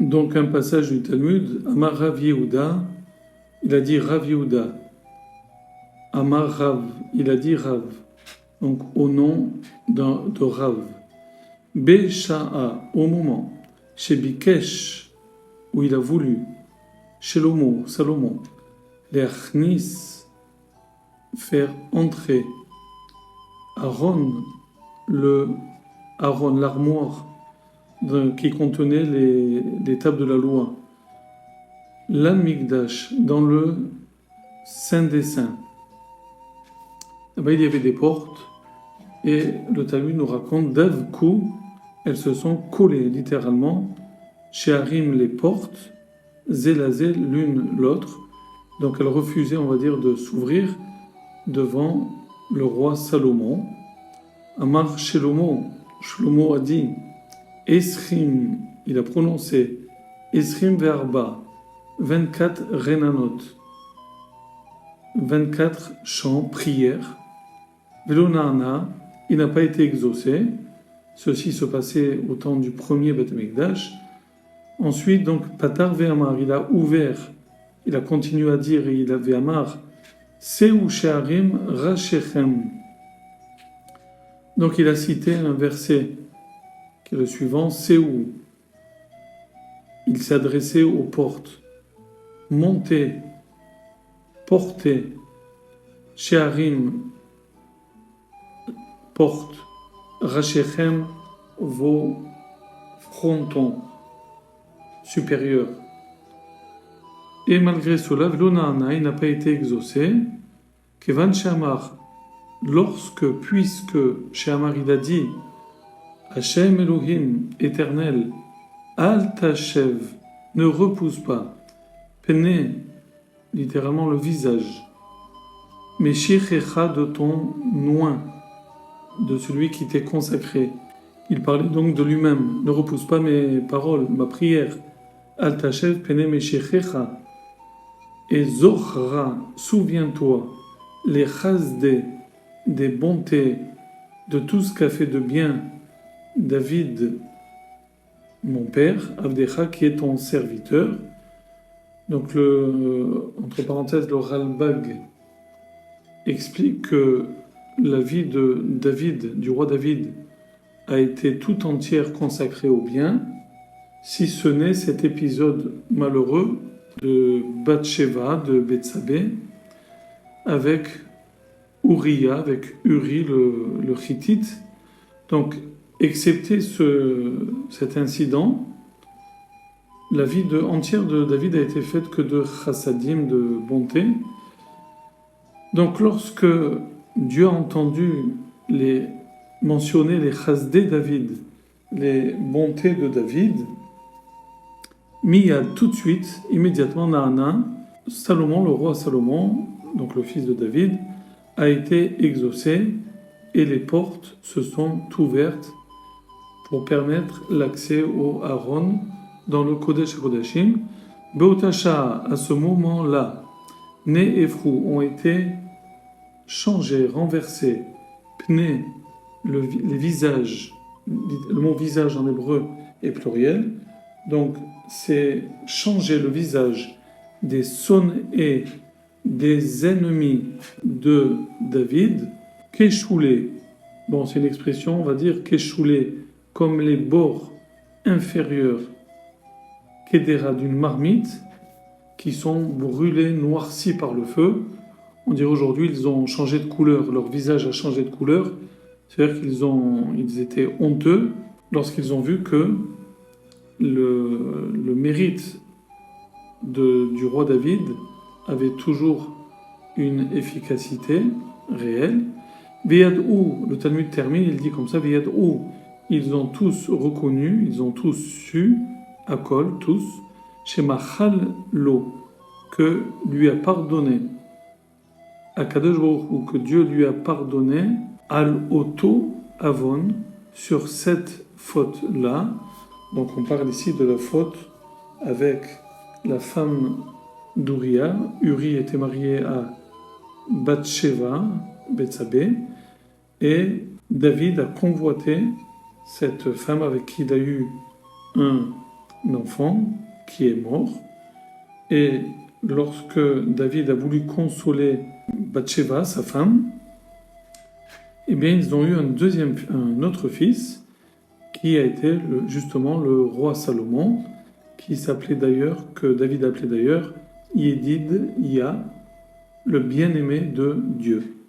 Donc un passage du Talmud, Amar Rav Yehuda, il a dit Rav Yehuda. Amar Rav, il a dit Rav. Donc au nom de Rav. Besha'a, au moment. Chez Bikesh, où il a voulu. Salomon. L'Echnis, faire entrer. Aaron, l'armoire qui contenait les tables de la loi. L'Amigdash, dans le Saint des Saints. Là-bas, il y avait des portes, et le Talmud nous raconte d'Avkou, elles se sont collées littéralement, chez Harim les portes, Zélazé l'une l'autre, donc elles refusaient, on va dire, de s'ouvrir devant le roi Salomon. Amar Shlomo a dit, Esrim, il a prononcé, Esrim Verba, 24 renanot, 24 chants, prières. Velonana, il n'a pas été exaucé. Ceci se passait au temps du premier Beth Amikdash. Ensuite, donc, Patar Ve'amar, il a ouvert, il a continué à dire, et il avait Amar, Seu She'arim Rashechem. Donc, il a cité un verset qui est le suivant, Seu. Il s'est adressé aux portes. Montez, portez, She'arim, porte, Rashechem, vos frontons supérieurs. Et malgré cela, Vlonana, il n'a pas été exaucé. Kevan Shamar, puisque Shamar il a dit, Hashem Elohim, éternel, Al Tashev, ne repousse pas, Pene, littéralement le visage, Meshichecha de ton oint, de celui qui t'est consacré. Il parlait donc de lui-même. Ne repousse pas mes paroles, ma prière. Al Tashev Pene Meshichecha. Et Zohra, souviens-toi, les chasdé, des bontés, de tout ce qu'a fait de bien David, mon père, Avdecha, qui est ton serviteur. Donc, entre parenthèses, le Ralbag explique que la vie de David, du roi David, a été tout entière consacrée au bien, si ce n'est cet épisode malheureux de Bathsheba, de Bethsabée, avec Uriah, avec Uri, le Hittite. Donc, excepté cet incident, la vie entière de David a été faite que de chassadim, de bonté. Donc, lorsque Dieu a entendu mentionner les chasdés David, les bontés de David, Miyad, tout de suite, immédiatement, Naana, Salomon, le roi Salomon, donc le fils de David, a été exaucé et les portes se sont ouvertes pour permettre l'accès au Aaron dans le Kodesh HaKodashim. Beotasha, à ce moment-là, Né et Frou ont été changés, renversés. Pne, les visages, le mot visage en hébreu est pluriel, donc c'est changer le visage des et des ennemis de David, Keshoulé. Bon, c'est une expression, on va dire Keshoulé, comme les bords inférieurs, Kedera, d'une marmite, qui sont brûlés, noircis par le feu. On dirait aujourd'hui ils ont changé de couleur, leur visage a changé de couleur. C'est-à-dire qu'ils étaient honteux lorsqu'ils ont vu que le mérite du roi David avait toujours une efficacité réelle. Veyad'ou, le Talmud termine, il dit comme ça, Veyad'ou, ils ont tous reconnu, ils ont tous su, Akol, tous, Shemachal lo, que lui a pardonné, Akadosh Baruch Hu, que Dieu lui a pardonné, Al Oto Avon, sur cette faute-là. Donc on parle ici de la faute avec la femme d'Uriah. Uri était marié à Bathsheba, Bethsabée, et David a convoité cette femme avec qui il a eu un enfant qui est mort. Et lorsque David a voulu consoler Bathsheba, sa femme, eh bien, ils ont eu un autre fils qui a été justement le roi Salomon, que David appelait d'ailleurs Yedid Ia, le bien-aimé de Dieu.